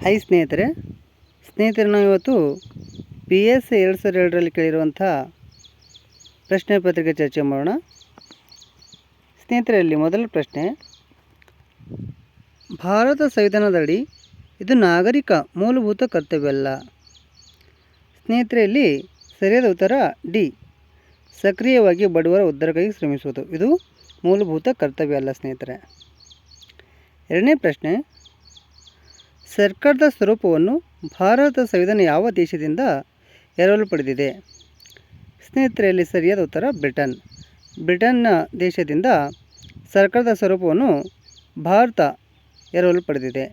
Hi ಸ್ನೇಹಿತರೆ, ನಾವು ಇವತ್ತು PS 2002ರಲ್ಲಿ ಕೇಳಿರುವಂಥ ಪ್ರಶ್ನೆ ಪತ್ರಿಕೆ ಚರ್ಚೆ ಮಾಡೋಣ. ಸ್ನೇಹಿತರಲ್ಲಿ ಮೊದಲ ಪ್ರಶ್ನೆ, ಭಾರತ ಸಂವಿಧಾನದಡಿ ಇದು ನಾಗರಿಕ ಮೂಲಭೂತ ಕರ್ತವ್ಯವಲ್ಲ. ಸ್ನೇಹಿತರಲ್ಲಿ ಸರಿಯಾದ ಉತ್ತರ ಡಿ, ಸಕ್ರಿಯವಾಗಿ ಬಡವರ ಉದ್ಧಾರಕ್ಕಾಗಿ ಶ್ರಮಿಸುವುದು. ಇದು ಮೂಲಭೂತ ಕರ್ತವ್ಯ ಅಲ್ಲ ಸ್ನೇಹಿತರೆ. ಎರಡನೇ ಪ್ರಶ್ನೆ, ಸರ್ಕಾರದ ಸ್ವರೂಪವನ್ನು ಭಾರತ ಸಂವಿಧಾನ ಯಾವ ದೇಶದಿಂದ ಎರವಲು ಪಡೆದಿದೆ? ಸ್ನೇಹಿತರಲ್ಲಿ ಸರಿಯಾದ ಉತ್ತರ ಬ್ರಿಟನ್ನ ದೇಶದಿಂದ ಸರ್ಕಾರದ ಸ್ವರೂಪವನ್ನು ಭಾರತ ಎರವಲು ಪಡೆದಿದೆ.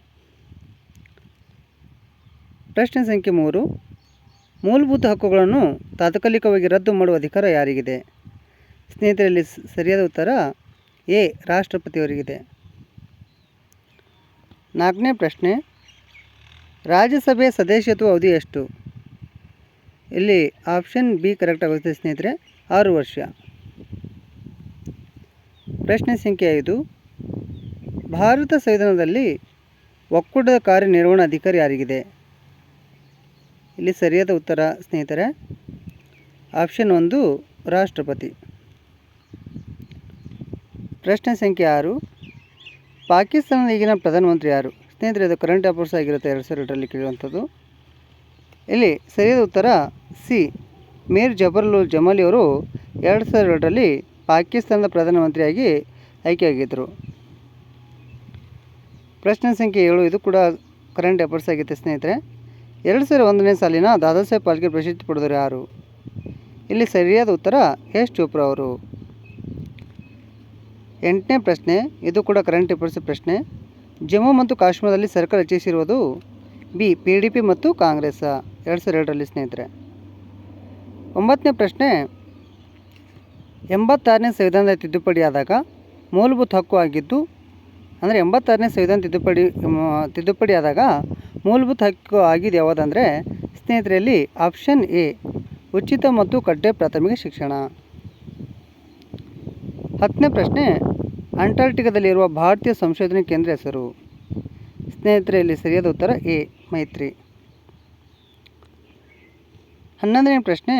ಪ್ರಶ್ನೆ ಸಂಖ್ಯೆ 3, ಮೂಲಭೂತ ಹಕ್ಕುಗಳನ್ನು ತಾತ್ಕಾಲಿಕವಾಗಿ ರದ್ದು ಮಾಡುವ ಅಧಿಕಾರ ಯಾರಿಗಿದೆ? ಸ್ನೇಹಿತರಲ್ಲಿ ಸರಿಯಾದ ಉತ್ತರ ಎ, ರಾಷ್ಟ್ರಪತಿಯವರಿಗಿದೆ. 4ನೇ ಪ್ರಶ್ನೆ, ರಾಜ್ಯಸಭೆಯ ಸದಸ್ಯತ್ವ ಅವಧಿ ಎಷ್ಟು? ಇಲ್ಲಿ ಆಪ್ಷನ್ ಬಿ ಕರೆಕ್ಟ್ ಆಗುತ್ತೆ ಸ್ನೇಹಿತರೆ, 6 ವರ್ಷ. ಪ್ರಶ್ನೆ ಸಂಖ್ಯೆ 5, ಭಾರತ ಸಂವಿಧಾನದಲ್ಲಿ ಒಕ್ಕೂಟದ ಕಾರ್ಯನಿರ್ವಹಣಾಧಿಕಾರಿ ಯಾರಿಗಿದೆ? ಇಲ್ಲಿ ಸರಿಯಾದ ಉತ್ತರ ಸ್ನೇಹಿತರೆ ಆಪ್ಷನ್ 1, ರಾಷ್ಟ್ರಪತಿ. ಪ್ರಶ್ನೆ ಸಂಖ್ಯೆ 6, ಪಾಕಿಸ್ತಾನದ ಈಗಿನ ಪ್ರಧಾನಮಂತ್ರಿ ಯಾರು? ಸ್ನೇಹಿತರೆ ಇದು ಕರೆಂಟ್ ಅಫೇರ್ಸ್ ಆಗಿರುತ್ತೆ, 2002ರಲ್ಲಿ ಕೇಳುವಂಥದ್ದು. ಇಲ್ಲಿ ಸರಿಯಾದ ಉತ್ತರ ಸಿ, ಮೀರ್ ಜಬರುಲ್ ಜಮಾಲಿ ಅವರು 2002ರಲ್ಲಿ ಪಾಕಿಸ್ತಾನದ ಪ್ರಧಾನಮಂತ್ರಿಯಾಗಿ ಆಯ್ಕೆಯಾಗಿದ್ದರು. ಪ್ರಶ್ನೆ ಸಂಖ್ಯೆ 7, ಇದು ಕೂಡ ಕರೆಂಟ್ ಅಫೇರ್ಸ್ ಆಗಿದೆ ಸ್ನೇಹಿತರೆ. 2001ನೇ ಸಾಲಿನ ದಾದಾ ಸಾಹೇಬ್ ಫಾಲ್ಕೆ ಪ್ರಶಸ್ತಿ ಪಡೆದವರು ಯಾರು? ಇಲ್ಲಿ ಸರಿಯಾದ ಉತ್ತರ ಎಸ್ ಚೋಪ್ರಾ ಅವರು. 8ನೇ ಪ್ರಶ್ನೆ, ಇದು ಕೂಡ ಕರೆಂಟ್ ಅಫೇರ್ಸ್ ಪ್ರಶ್ನೆ. ಜಮ್ಮು ಮತ್ತು ಕಾಶ್ಮೀರದಲ್ಲಿ ಸರ್ಕಾರ ರಚಿಸಿರುವುದು ಬಿ, PDP ಮತ್ತು ಕಾಂಗ್ರೆಸ್ 2002ರಲ್ಲಿ ಸ್ನೇಹಿತರೆ. 9ನೇ ಪ್ರಶ್ನೆ, 86ನೇ ಸಂವಿಧಾನದ ತಿದ್ದುಪಡಿಯಾದಾಗ ಮೂಲಭೂತ ಹಕ್ಕು ಆಗಿದ್ದು, ಅಂದರೆ 86ನೇ ಸಂವಿಧಾನ ತಿದ್ದುಪಡಿಯಾದಾಗ ಮೂಲಭೂತ ಹಕ್ಕು ಆಗಿದೆ ಯಾವುದಂದರೆ ಸ್ನೇಹಿತರಲ್ಲಿ ಆಪ್ಷನ್ ಎ, ಉಚಿತ ಮತ್ತು ಕಡ್ಡಾಯ ಪ್ರಾಥಮಿಕ ಶಿಕ್ಷಣ. 10ನೇ ಪ್ರಶ್ನೆ, ಅಂಟಾರ್ಟಿಕಾದಲ್ಲಿರುವ ಭಾರತೀಯ ಸಂಶೋಧನಾ ಕೇಂದ್ರ ಹೆಸರು? ಸ್ನೇಹಿತರಲ್ಲಿ ಸರಿಯಾದ ಉತ್ತರ ಎ, ಮೈತ್ರಿ. 11ನೇ ಪ್ರಶ್ನೆ,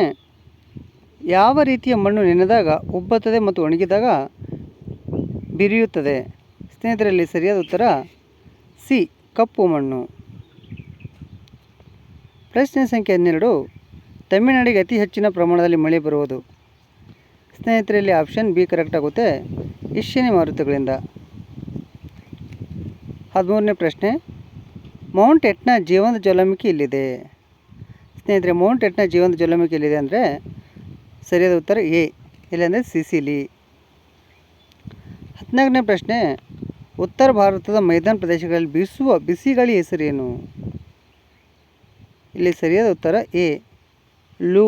ಯಾವ ರೀತಿಯ ಮಣ್ಣು ನೆನೆದಾಗ ಉಬ್ಬುತ್ತದೆ ಮತ್ತು ಒಣಗಿದಾಗ ಬಿರಿಯುತ್ತದೆ? ಸ್ನೇಹಿತರಲ್ಲಿ ಸರಿಯಾದ ಉತ್ತರ ಸಿ, ಕಪ್ಪು ಮಣ್ಣು. ಪ್ರಶ್ನೆ ಸಂಖ್ಯೆ 12, ತಮಿಳುನಾಡಿಗೆ ಅತಿ ಹೆಚ್ಚಿನ ಪ್ರಮಾಣದಲ್ಲಿ ಮಳೆ ಬರುವುದು? ಸ್ನೇಹಿತರಲ್ಲಿ ಆಪ್ಷನ್ ಬಿ ಕರೆಕ್ಟ್ ಆಗುತ್ತೆ, ಈಶಾನ್ಯ ಮಾರುತಗಳಿಂದ. 13ನೇ ಪ್ರಶ್ನೆ, ಮೌಂಟ್ ಎಟ್ನಾ ಜೀವಂತ ಜ್ವಾಲಾಮುಖಿ ಇಲ್ಲಿದೆ? ಸ್ನೇಹಿತರೆ ಮೌಂಟ್ ಎಟ್ನಾ ಜೀವಂತ ಜ್ವಾಲಾಮುಖಿ ಎಲ್ಲಿದೆ ಅಂದರೆ ಸರಿಯಾದ ಉತ್ತರ ಎ, ಇಲ್ಲಾಂದರೆ ಸಿಸಿಲಿ. 14ನೇ ಪ್ರಶ್ನೆ, ಉತ್ತರ ಭಾರತದ ಮೈದಾನ ಪ್ರದೇಶಗಳಲ್ಲಿ ಬೀಸುವ ಬಿಸಿಗಾಳಿ ಹೆಸರೇನು? ಇಲ್ಲಿ ಸರಿಯಾದ ಉತ್ತರ ಎ, ಲೂ.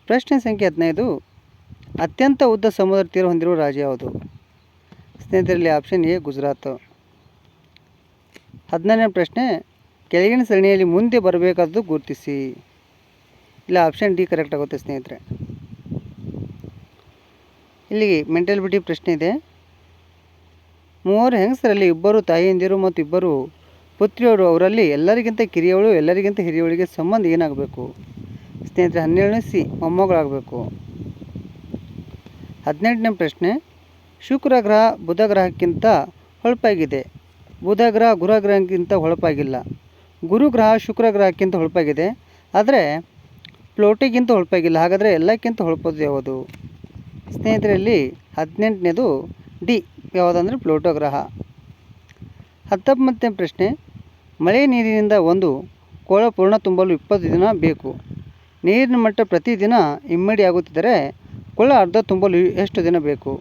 ಪ್ರಶ್ನೆ ಸಂಖ್ಯೆ 15, ಅತ್ಯಂತ ಉದ್ದ ಸಮುದ್ರ ತೀರ ಹೊಂದಿರುವ ರಾಜ್ಯ ಯಾವುದು? ಸ್ನೇಹಿತರಲ್ಲಿ ಆಪ್ಷನ್ ಎ, ಗುಜರಾತ್. 16ನೇ ಪ್ರಶ್ನೆ, ಕೆಳಗಿನ ಸರಣಿಯಲ್ಲಿ ಮುಂದೆ ಬರಬೇಕಾದ್ದು ಗುರುತಿಸಿ? ಇಲ್ಲ ಆಪ್ಷನ್ ಡಿ ಕರೆಕ್ಟ್ ಆಗುತ್ತೆ ಸ್ನೇಹಿತರೆ. ಇಲ್ಲಿಗೆ ಮೆಂಟಾಲಿಟಿ ಪ್ರಶ್ನೆ ಇದೆ. 3 ಹೆಂಗಸರಲ್ಲಿ 2 ತಾಯಿಯಂದಿರು ಮತ್ತು 2 ಪುತ್ರಿಯವರು, ಅವರಲ್ಲಿ ಎಲ್ಲರಿಗಿಂತ ಕಿರಿಯವಳು ಎಲ್ಲರಿಗಿಂತ ಹಿರಿಯವಳಿಗೆ ಸಂಬಂಧ ಏನಾಗಬೇಕು? ಸ್ನೇಹಿತರೆ 17ನೇ ಸಿ, ಮೊಮ್ಮಗಳಾಗಬೇಕು. 18ನೇ ಪ್ರಶ್ನೆ, ಶುಕ್ರ ಗ್ರಹ ಬುಧ ಗ್ರಹಕ್ಕಿಂತ ಹೊಳಪಾಗಿದೆ, ಬುಧ ಗ್ರಹ ಗುರು ಗ್ರಹಕ್ಕಿಂತ ಹೊಳಪಾಗಿಲ್ಲ. ಗುರು ಗ್ರಹ ಶುಕ್ರ ಗ್ರಹಕ್ಕಿಂತ ಹೊಳಪಾಗಿದೆ, ಆದರೆ ಪ್ಲೂಟೋಗಿಂತ ಹೊಳಪಾಗಿಲ್ಲ. ಹಾಗಾದರೆ ಎಲ್ಲಕ್ಕಿಂತ ಹೊಳಪೋದು ಯಾವುದು? ಸ್ನೇಹಿತರಲ್ಲಿ 18ನೇದು ಡಿ, ಯಾವುದಂದರೆ ಪ್ಲೂಟೋ ಗ್ರಹ. 19ನೇ ಪ್ರಶ್ನೆ, ಮಳೆ ನೀರಿನಿಂದ ಒಂದು ಕೊಳ ಪೂರ್ಣ ತುಂಬಲು 20 ದಿನ ಬೇಕು. ನೀರಿನ ಮಟ್ಟ ಪ್ರತಿದಿನ ಇಮ್ಮಡಿ ಆಗುತ್ತಿದ್ದರೆ ಕೊಳ ಅರ್ಧ ತುಂಬಲು ಎಷ್ಟು ದಿನ ಬೇಕು?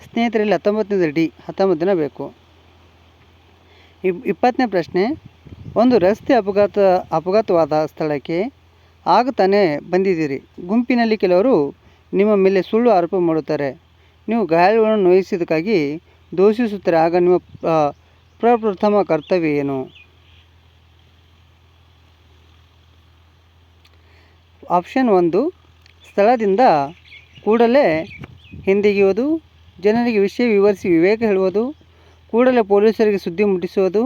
ಸ್ನೇಹಿತರಲ್ಲಿ 19ನೇದು ಡಿ, 19 ದಿನ ಬೇಕು. 20ನೇ ಪ್ರಶ್ನೆ, ಒಂದು ರಸ್ತೆ ಅಪಘಾತವಾದ ಸ್ಥಳಕ್ಕೆ ಆಗ ತಾನೇ ಬಂದಿದ್ದೀರಿ. ಗುಂಪಿನಲ್ಲಿ ಕೆಲವರು ನಿಮ್ಮ ಮೇಲೆ ಸುಳ್ಳು ಆರೋಪ ಮಾಡುತ್ತಾರೆ. ನೀವು ಗಾಯಾಳುಗಳನ್ನು ನೋಯಿಸಿದ್ದಕ್ಕಾಗಿ ದೂಷಿಸುತ್ತಾರೆ. ಆಗ ನಿಮ್ಮ ಪ್ರಪ್ರಥಮ ಕರ್ತವ್ಯ ಏನು? ಆಪ್ಷನ್ 1, ಸ್ಥಳದಿಂದ ಕೂಡಲೇ ಹಿಂದಿಗಿಯುವುದು, ಜನರಿಗೆ ವಿಷಯ ವಿವರಿಸಿ ವಿವೇಕ ಹೇಳುವುದು, ಕೂಡಲೇ ಪೊಲೀಸರಿಗೆ ಸುದ್ದಿ ಮುಟ್ಟಿಸುವುದು,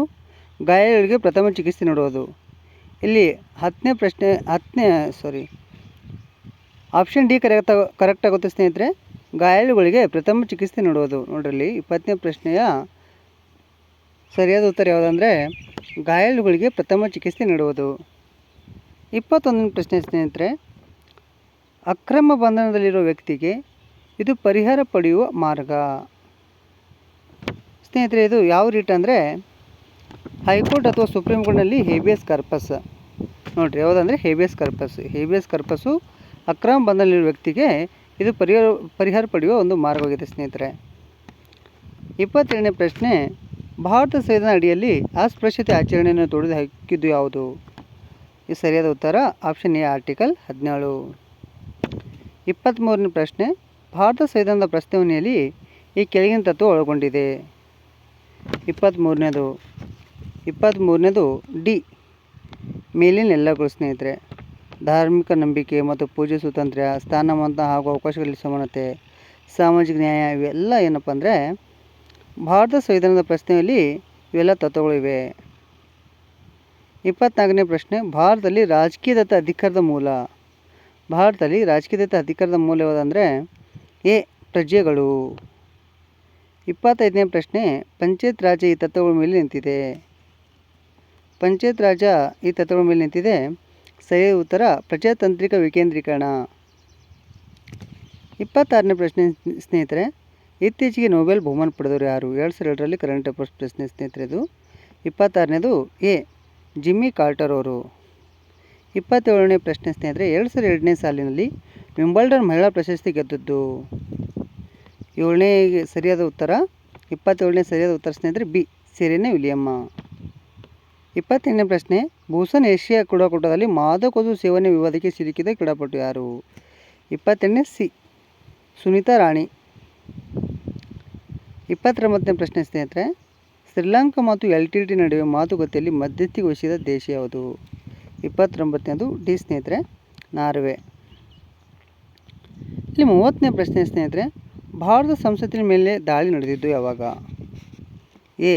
ಗಾಯಾಳುಗಳಿಗೆ ಪ್ರಥಮ ಚಿಕಿತ್ಸೆ ನೀಡುವುದು. ಇಲ್ಲಿ ಆಪ್ಷನ್ ಡಿ ಕರೆಕ್ಟ್ ಆಗುತ್ತೆ ಸ್ನೇಹಿತರೆ. ಗಾಯಾಳುಗಳಿಗೆ ಪ್ರಥಮ ಚಿಕಿತ್ಸೆ ನೀಡುವುದು. ನೋಡ್ರಲ್ಲಿ 20ನೇ ಪ್ರಶ್ನೆಯ ಸರಿಯಾದ ಉತ್ತರ ಯಾವುದಂದರೆ ಗಾಯಾಳುಗಳಿಗೆ ಪ್ರಥಮ ಚಿಕಿತ್ಸೆ ನೀಡುವುದು. 21ನೇ ಪ್ರಶ್ನೆ ಸ್ನೇಹಿತರೆ, ಅಕ್ರಮ ಬಂಧನದಲ್ಲಿರುವ ವ್ಯಕ್ತಿಗೆ ಇದು ಪರಿಹಾರ ಪಡೆಯುವ ಮಾರ್ಗ. ಸ್ನೇಹಿತರೆ, ಇದು ಯಾವ ರೀಟ್ ಅಂದರೆ ಹೈಕೋರ್ಟ್ ಅಥವಾ ಸುಪ್ರೀಂ ಕೋರ್ಟ್ನಲ್ಲಿ ಹೇಬಿಯಸ್ ಕಾರ್ಪಸ್. ನೋಡಿರಿ ಯಾವುದಂದರೆ ಹೇಬಿಯಸ್ ಕಾರ್ಪಸ್ಸು ಅಕ್ರಮ ಬಂಧನದಲ್ಲಿರುವ ವ್ಯಕ್ತಿಗೆ ಇದು ಪರಿಹಾರ ಪಡೆಯುವ ಒಂದು ಮಾರ್ಗವಾಗಿದೆ ಸ್ನೇಹಿತರೆ. 22ನೇ ಪ್ರಶ್ನೆ, ಭಾರತ ಸಂವಿಧಾನ ಅಡಿಯಲ್ಲಿ ಅಸ್ಪೃಶ್ಯತೆ ಆಚರಣೆಯನ್ನು ತೊಡೆದು ಹಾಕಿದ್ದು ಯಾವುದು? ಈ ಸರಿಯಾದ ಉತ್ತರ ಆಪ್ಷನ್ ಎ ಆರ್ಟಿಕಲ್ 17. 23ನೇ ಪ್ರಶ್ನೆ, ಭಾರತ ಸಂವಿಧಾನದ ಪ್ರಸ್ತಾವನೆಯಲ್ಲಿ ಈ ಕೆಳಗಿನ ತತ್ವ ಒಳಗೊಂಡಿದೆ. 23ನೇದು ಡಿ ಮೇಲಿನ ಎಲ್ಲಗಳು ಸ್ನೇಹಿತರೆ. ಧಾರ್ಮಿಕ ನಂಬಿಕೆ ಮತ್ತು ಪೂಜೆ ಸ್ವಾತಂತ್ರ್ಯ, ಸ್ಥಾನಮಾನ ಹಾಗೂ ಅವಕಾಶಗಳಲ್ಲಿ ಸಮಾನತೆ, ಸಾಮಾಜಿಕ ನ್ಯಾಯ ಇವೆಲ್ಲ ಏನಪ್ಪ ಅಂದರೆ ಭಾರತ ಸಂವಿಧಾನದ ಪ್ರಶ್ನೆಯಲ್ಲಿ ಇವೆಲ್ಲ ತತ್ವಗಳಿವೆ. 24ನೇ ಪ್ರಶ್ನೆ, ಭಾರತದಲ್ಲಿ ರಾಜಕೀಯದತ್ತ ಅಧಿಕಾರದ ಮೂಲ. ಯಾವುದಂದರೆ ಎ ಪ್ರಜೆಗಳು. 25ನೇ ಪ್ರಶ್ನೆ, ಪಂಚಾಯತ್ ರಾಜ್ ಈ ತತ್ವಗಳ ಮೇಲೆ ನಿಂತಿದೆ. ಸರಿಯಾದ ಉತ್ತರ ಪ್ರಜಾತಾಂತ್ರಿಕ ವಿಕೇಂದ್ರೀಕರಣ. 26ನೇ ಪ್ರಶ್ನೆ ಸ್ನೇಹಿತರೆ, ಇತ್ತೀಚೆಗೆ ನೊಬೆಲ್ ಬಹುಮಾನ ಪಡೆದವರು ಯಾರು? 2002ರಲ್ಲಿ ಕರೆಂಟ್ ಅಫೇರ್ಸ್ ಪ್ರಶ್ನೆ ಸ್ನೇಹಿತರೆ ಇದು. 26ನೇದು ಎ ಜಿಮ್ಮಿ ಕಾರ್ಟರ್ ಅವರು. 27ನೇ ಪ್ರಶ್ನೆ ಸ್ನೇಹಿತರೆ, 2002ನೇ ಸಾಲಿನಲ್ಲಿ ವಿಂಬಲ್ಡನ್ ಮಹಿಳಾ ಪ್ರಶಸ್ತಿ ಗೆದ್ದದ್ದು. 27ನೇ ಸರಿಯಾದ ಉತ್ತರ ಸ್ನೇಹಿತರೆ ಬಿ ಸೆರೆನಾ ವಿಲಿಯಮ್ಮ. 28ನೇ ಪ್ರಶ್ನೆ, ಭೂಸನ್ ಏಷ್ಯಾ ಕ್ರೀಡಾಕೂಟದಲ್ಲಿ ಮಾದಕವಸ್ತು ಸೇವನೆ ವಿವಾದಕ್ಕೆ ಸಿಲುಕಿದ ಕ್ರೀಡಾಪಟು ಯಾರು? 28ನೇ ಸಿ ಸುನೀತಾ ರಾಣಿ. 29ನೇ ಪ್ರಶ್ನೆ ಸ್ನೇಹಿತರೆ, ಶ್ರೀಲಂಕಾ ಮತ್ತು LTTE ನಡುವೆ ಮಾತುಕತೆಯಲ್ಲಿ ಮಧ್ಯಸ್ಥಿಕೆ ವಹಿಸಿದ ದೇಶ ಯಾವುದು? 29ನೇದು ಡಿ ಸ್ನೇಹಿತರೆ ನಾರ್ವೆ. ಇಲ್ಲಿ 30ನೇ ಪ್ರಶ್ನೆ ಸ್ನೇಹಿತರೆ, ಭಾರತ ಸಂಸತ್ತಿನ ಮೇಲೆ ದಾಳಿ ನಡೆದಿದ್ದು ಯಾವಾಗ? ಎ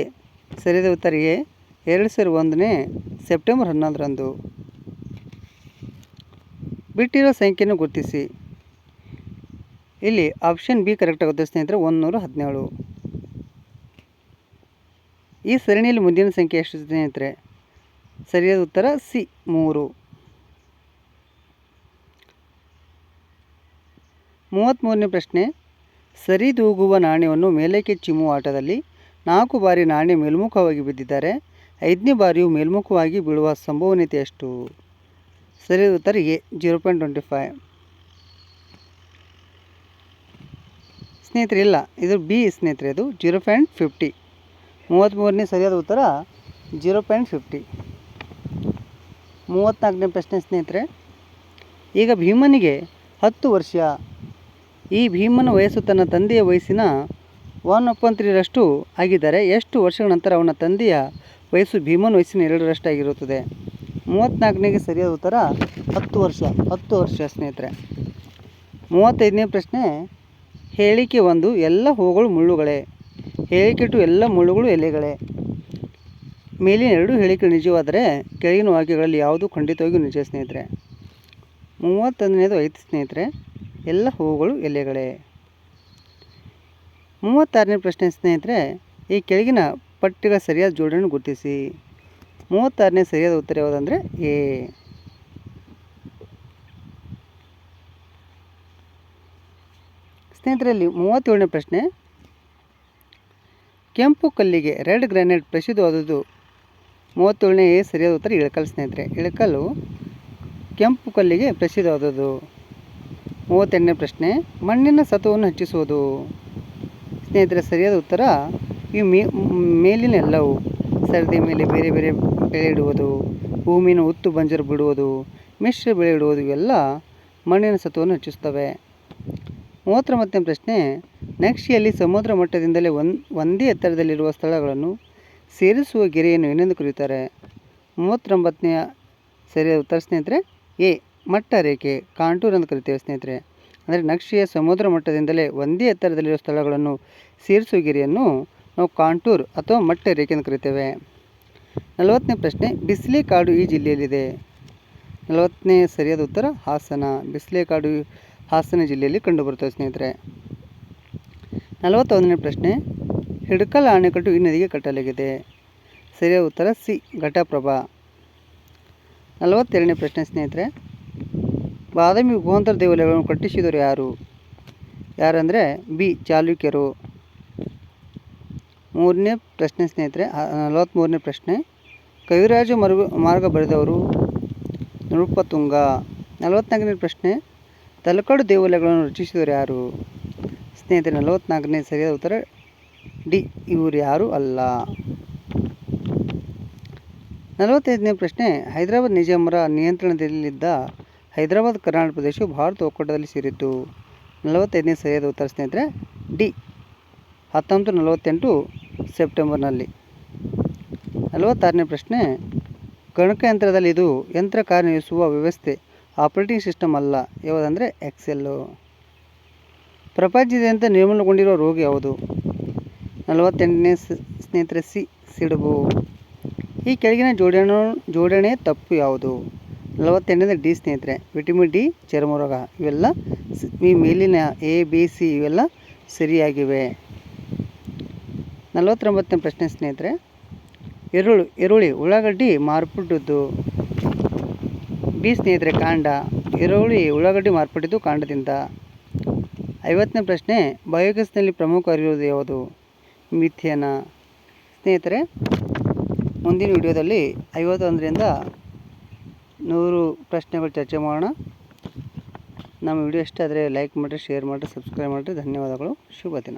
ಸರಿಯಾದ ಉತ್ತರ ಎ 2001ನೇ ಸೆಪ್ಟೆಂಬರ್ 11ರಂದು. ಬಿಟ್ಟಿರೋ ಸಂಖ್ಯೆಯನ್ನು ಗುರುತಿಸಿ. ಇಲ್ಲಿ ಆಪ್ಷನ್ ಬಿ ಕರೆಕ್ಟ್ ಆಗುತ್ತೆ ಸ್ನೇಹಿತರೆ 117. ಈ ಸರಣಿಯಲ್ಲಿ ಮುಂದಿನ ಸಂಖ್ಯೆ ಎಷ್ಟು ಸ್ನೇಹಿತರೆ? ಸರಿಯಾದ ಉತ್ತರ ಸಿ 3. 33ನೇ ಪ್ರಶ್ನೆ, ಸರಿದೂಗುವ ನಾಣ್ಯವನ್ನು ಮೇಲಕ್ಕೆ ಚಿಮ್ಮುವ ಆಟದಲ್ಲಿ 4 ಬಾರಿ ನಾಣ್ಯ ಮೇಲ್ಮುಖವಾಗಿ ಬಿದ್ದಿದ್ದಾರೆ. 5ನೇ ಬಾರಿಯು ಮೇಲ್ಮುಖವಾಗಿ ಬೀಳುವ ಸಂಭವನೀಯತೆ ಎಷ್ಟು? ಸರಿಯಾದ ಉತ್ತರ ಎ 0.25. ಸ್ನೇಹಿತರೆ ಇಲ್ಲ, ಇದು ಬಿ ಸ್ನೇಹಿತರೆ, ಇದು 0.50. 33ನೇ ಸರಿಯಾದ ಉತ್ತರ 0.50. 34ನೇ ಪ್ರಶ್ನೆ ಸ್ನೇಹಿತರೆ, ಈಗ ಭೀಮನಿಗೆ 10 ವರ್ಷ. ಈ ಭೀಮನ ವಯಸ್ಸು ತನ್ನ ತಂದೆಯ ವಯಸ್ಸಿನ 1/3 ಆಗಿದ್ದರೆ ಎಷ್ಟು ವರ್ಷಗಳ ನಂತರ ಅವನ ತಂದೆಯ ವಯಸ್ಸು ಭೀಮನ ವಯಸ್ಸಿನ 2 ಆಗಿರುತ್ತದೆ? 34ನೇಗೆ ಸರಿಯಾದ ಉತ್ತರ 10 ವರ್ಷ ಸ್ನೇಹಿತರೆ. 35ನೇ ಪ್ರಶ್ನೆ, ಹೇಳಿಕೆ 1 ಎಲ್ಲ ಹೂಗಳು ಮುಳ್ಳುಗಳೇ. ಹೇಳಿಕೆ 2 ಎಲ್ಲ ಮುಳ್ಳುಗಳು ಎಲೆಗಳೇ. ಮೇಲಿನ 2 ಹೇಳಿಕೆಗಳು ನಿಜವಾದರೆ ಕೆಳಗಿನ ವಾಕ್ಯಗಳಲ್ಲಿ ಯಾವುದು ಖಂಡಿತವಾಗಿಯೂ ನಿಜ ಸ್ನೇಹಿತರೆ? 31ನೇದು 5 ಸ್ನೇಹಿತರೆ, ಎಲ್ಲ ಹೂಗಳು ಎಲೆಗಳೇ. 36ನೇ ಪ್ರಶ್ನೆ ಸ್ನೇಹಿತರೆ, ಈ ಕೆಳಗಿನ ಪಟ್ಟಿಗಳ ಸರಿಯಾದ ಜೋಡಣೆಯನ್ನು ಗುರುತಿಸಿ. 36ನೇ ಸರಿಯಾದ ಉತ್ತರ ಯಾವುದಂದರೆ ಎ. ಸ್ನೇಹಿತರಲ್ಲಿ 37ನೇ ಪ್ರಶ್ನೆ, ಕೆಂಪು ಕಲ್ಲಿಗೆ ರೆಡ್ ಗ್ರಾನೈಟ್ ಪ್ರಸಿದ್ಧವಾದದ್ದು. 37ನೇ ಎ ಸರಿಯಾದ ಉತ್ತರ ಇಳಕಲ್ ಸ್ನೇಹಿತರೆ. ಇಳಕಲ್ಲು ಕೆಂಪು ಕಲ್ಲಿಗೆ ಪ್ರಸಿದ್ಧವಾದದ್ದು. 38ನೇ ಪ್ರಶ್ನೆ, ಮಣ್ಣಿನ ಸತ್ವವನ್ನು ಹೆಚ್ಚಿಸುವುದು. ಸ್ನೇಹಿತರೆ ಸರಿಯಾದ ಉತ್ತರ ಈ ಮೇಲಿನ ಎಲ್ಲವು. ಸರದಿ ಮೇಲೆ ಬೇರೆ ಬೇರೆ ಬೆಳೆ ಇಡುವುದು, ಭೂಮಿನ ಉತ್ತು ಬಂಜರು ಬಿಡುವುದು, ಮಿಶ್ರ ಬೆಳೆ ಇಡುವುದು ಇವೆಲ್ಲ ಮಣ್ಣಿನ ಸತ್ವವನ್ನು ಹೆಚ್ಚಿಸುತ್ತವೆ. 39ನೇ ಪ್ರಶ್ನೆ, ನಕ್ಷೆಯಲ್ಲಿ ಸಮುದ್ರ ಮಟ್ಟದಿಂದಲೇ ಒಂದೇ ಎತ್ತರದಲ್ಲಿರುವ ಸ್ಥಳಗಳನ್ನು ಸೇರಿಸುವ ಗೆರೆಯನ್ನು ಏನೆಂದು ಕರೆಯುತ್ತಾರೆ? 39ನೇ ಸರಿಯಾದ ಉತ್ತರ ಸ್ನೇಹಿತರೆ ಎ ಮಟ್ಟ ರೇಖೆ, ಕಾಂಟೂರ್ ಅಂತ ಕರಿತೇವೆ ಸ್ನೇಹಿತರೆ. ಅಂದರೆ ನಕ್ಷೆಯ ಸಮುದ್ರ ಮಟ್ಟದಿಂದಲೇ ಒಂದೇ ಎತ್ತರದಲ್ಲಿರುವ ಸ್ಥಳಗಳನ್ನು ಸೇರಿಸುವ ಗೆರೆಯನ್ನು ನಾವು ಕಾಂಟೂರ್ ಅಥವಾ ಮಟ್ಟೆ ರೇಖೆ ಎಂದು ಕರಿತೇವೆ. 40ನೇ ಪ್ರಶ್ನೆ, ಬಿಸಿಲೆ ಕಾಡು ಈ ಜಿಲ್ಲೆಯಲ್ಲಿದೆ. 40ನೇ ಸರಿಯಾದ ಉತ್ತರ ಹಾಸನ. ಬಿಸಿಲೆ ಕಾಡು ಹಾಸನ ಜಿಲ್ಲೆಯಲ್ಲಿ ಕಂಡುಬರುತ್ತದೆ ಸ್ನೇಹಿತರೆ. 41ನೇ ಪ್ರಶ್ನೆ, ಹಿಡಕಲ್ ಅಣೆಕಟ್ಟು ಈ ನದಿಗೆ ಕಟ್ಟಲಾಗಿದೆ. ಸರಿಯಾದ ಉತ್ತರ ಸಿ, ಘಟಪ್ರಭಾ. 42ನೇ ಪ್ರಶ್ನೆ ಸ್ನೇಹಿತರೆ, ಬಾದಾಮಿ ಗುಹಾಂತರ ದೇವಾಲಯಗಳನ್ನು ಕಟ್ಟಿಸಿದವರು ಯಾರಂದರೆ ಬಿ, ಚಾಲುಕ್ಯರು. 3ನೇ ಪ್ರಶ್ನೆ ಸ್ನೇಹಿತರೆ, 43ನೇ ಪ್ರಶ್ನೆ, ಕವಿರಾಜ ಮಾರ್ಗ ಬರೆದವರು ನೃಪತುಂಗ. 44ನೇ ಪ್ರಶ್ನೆ, ತಲಕಾಡು ದೇವಾಲಯಗಳನ್ನು ರಚಿಸಿದವರು ಯಾರು? ಸ್ನೇಹಿತರೆ 44ನೇ ಸರಿಯಾದ ಉತ್ತರ ಡಿ, ಇವರು ಯಾರು ಅಲ್ಲ. 45ನೇ ಪ್ರಶ್ನೆ, ಹೈದರಾಬಾದ್ ನಿಜಾಮರ ನಿಯಂತ್ರಣದಲ್ಲಿದ್ದ ಹೈದರಾಬಾದ್ ಕರ್ನಾಟಕ ಪ್ರದೇಶವು ಭಾರತ ಒಕ್ಕೂಟದಲ್ಲಿ ಸೇರಿದ್ದು. 45ನೇ ಸರಿಯಾದ ಉತ್ತರ ಸ್ನೇಹಿತರೆ ಡಿ, 1948 ಸೆಪ್ಟೆಂಬರ್ನಲ್ಲಿ. 46ನೇ ಪ್ರಶ್ನೆ, ಗಣಕಯಂತ್ರದಲ್ಲಿ ಇದು ಯಂತ್ರ ಕಾರ್ಯನಿರ್ವಹಿಸುವ ವ್ಯವಸ್ಥೆ, ಆಪರೇಟಿಂಗ್ ಸಿಸ್ಟಮ್ ಅಲ್ಲ. ಯಾವುದಂದರೆ ಎಕ್ಸೆಲ್ಲು. ಪ್ರಪಂಚದಾದ್ಯಂತ ನಿರ್ಮೂಲನೆಗೊಂಡಿರುವ ರೋಗ ಯಾವುದು? 48ನೇ ಸ್ನೇಹಿತರೆ ಸಿ, ಸಿಡುಬು. ಈ ಕೆಳಗಿನ ಜೋಡಣೆ ತಪ್ಪು ಯಾವುದು? 48ನೇ ಡಿ ಸ್ನೇಹಿತರೆ, ವಿಟಮಿನ್ ಡಿ ಚರ್ಮರೋಗ. ಇವೆಲ್ಲ ಈ ಮೇಲಿನ ಎ, ಬಿ, ಸಿ ಇವೆಲ್ಲ ಸರಿಯಾಗಿವೆ. 49ನೇ ಪ್ರಶ್ನೆ ಸ್ನೇಹಿತರೆ, ಈರುಳ್ಳಿ ಉಳ್ಳಾಗಡ್ಡಿ ಮಾರ್ಪಟ್ಟಿದ್ದು. ಬಿ ಸ್ನೇಹಿತರೆ, ಕಾಂಡ. ಈರುಳ್ಳಿ ಉಳ್ಳಾಗಡ್ಡಿ ಮಾರ್ಪಟ್ಟಿದ್ದು ಕಾಂಡದಿಂದ. 50ನೇ ಪ್ರಶ್ನೆ, ಬಯೋಗ್ಯಾಸ್ನಲ್ಲಿ ಪ್ರಮುಖ ಅರಿಯುವುದು ಯಾವುದು? ಮಿಥೇನ. ಸ್ನೇಹಿತರೆ, ಮುಂದಿನ ವಿಡಿಯೋದಲ್ಲಿ 51ರಿಂದ 100 ಪ್ರಶ್ನೆಗಳು ಚರ್ಚೆ ಮಾಡೋಣ. ನಮ್ಮ ವಿಡಿಯೋ ಇಷ್ಟ ಆದರೆ ಲೈಕ್ ಮಾಡಿರಿ, ಶೇರ್ ಮಾಡಿರಿ, ಸಬ್ಸ್ಕ್ರೈಬ್ ಮಾಡಿರಿ. ಧನ್ಯವಾದಗಳು. ಶುಭ ದಿನ.